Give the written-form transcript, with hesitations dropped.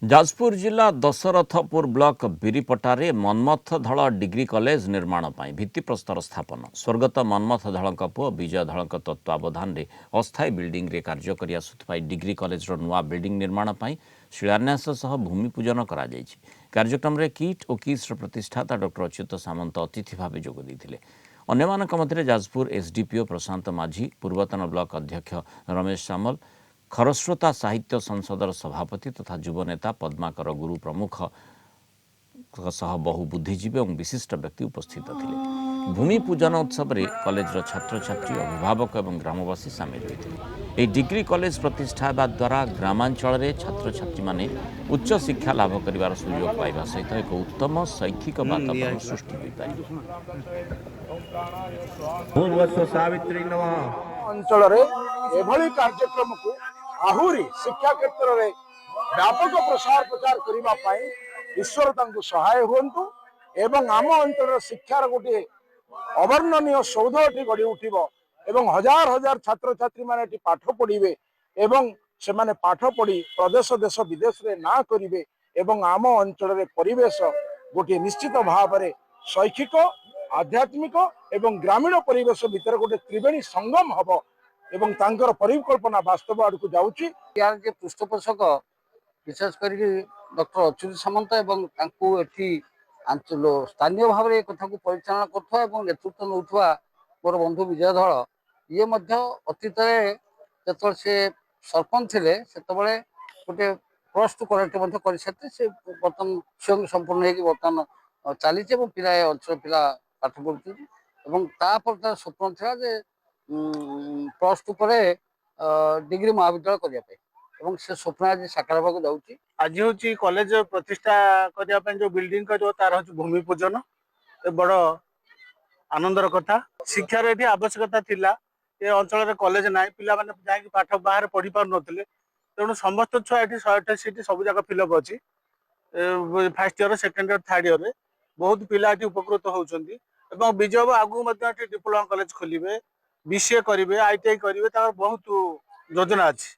जाजपुर जिला दशरथपुर ब्लॉक बिरीपटारे मन्मथ धल degree college निर्माण पर भित्तिप्रस्तर स्थापन स्वर्गत मन्मथ धल पुओ विजय धल तत्वावधान में अस्थायी बिल्डिंग रे कार्य कर आसुवा डिग्री कॉलेज नुआ बिल्डिंग निर्माण पर शिलान्यास सह भूमि पूजन कर कार्यक्रम में किट और किट्स प्रतिष्ठाता डॉक्टर अच्युत सामंत अतिथि भाव जोगदे अन्यमानक मध्य जाजपुर एसडीपीओ प्रशांत माझी पूर्वतन ब्लॉक अध्यक्ष रमेश सामल खरस्रोता साहित्य संसदर सभापति तथा युवनेता पद्माकर गुरु प्रमुख सह बहु बुद्धिजीवी और विशिष्ट व्यक्ति उपस्थित थे। भूमि पूजन उत्सव में कॉलेज छात्र छात्री अभिभावक और ग्रामवासी सामिल होते। यह डिग्री कॉलेज प्रतिष्ठा द्वारा ग्रामांचल में छात्र छात्री माने उच्च शिक्षा लाभ कर सुयोग पाइबा सहित एक उत्तम शैक्षिक वातावरण सृष्टि अंचल एभली कार्यक्रम को आहुरी शिक्षा क्षेत्र में व्यापक प्रसार प्रचार करने ईश्वर सहाय हुंतु एवं आम अंचल शिक्षार गोटे अवर्णनीय सौध गढ़ी उठिब एवं हजार हजार छात्र छात्री माने पाठ पढ़िबे एवं से माने पाठ पढ़ी प्रदेश देश विदेश रे ना करिवे एवं आम अंचल रे परिवेश गोटे निश्चित भाव में शैक्षिक आध्यात्मिक एवं ग्रामीण परिवेश भितर गोटे त्रिवेणी संगम हब एवं तांकर परिकल्पना वास्तव आड़ को जाउची। यार जे पृष्ठपोषक विशेष कर डॉक्टर अच्युत सामंत एवं स्थानीय भाव में कथा को परिचालना कर नेतृत्व नौथुआ मोर बंधु विजय धल ये अतीत जो से सरपंच थे से गोटे प्लस टू कलेक्ट कर से बर्तमान स्वयं संपूर्ण बर्तमान चली पिला अंचल पिला पाठ पढ़ुं स्वप्न था प्लस टू पर डिग्री महाविद्यालय करने से स्वप्न आज साकार होगा जाऊँगी। आज हूँ कॉलेज प्रतिष्ठा करने जो बिल्डिंग कर तार हूँ भूमि पूजन बड़ आनंदर कथा शिक्षार ये आवश्यकता थिला ये अंचल कॉलेज ना पिला माने जाकि पाठ बाहर पढ़ी पार नथिले तेणु समस्त छुआ ये 128 सीट सब जगह फिलअप अच्छी first year second year third year बहुत पिला ये उपकृत होती विजय आगू डिप्लोमा कॉलेज खोलिए बीसीए करेंगे आईटीआई करेंगे बहुत योजना अच्छी।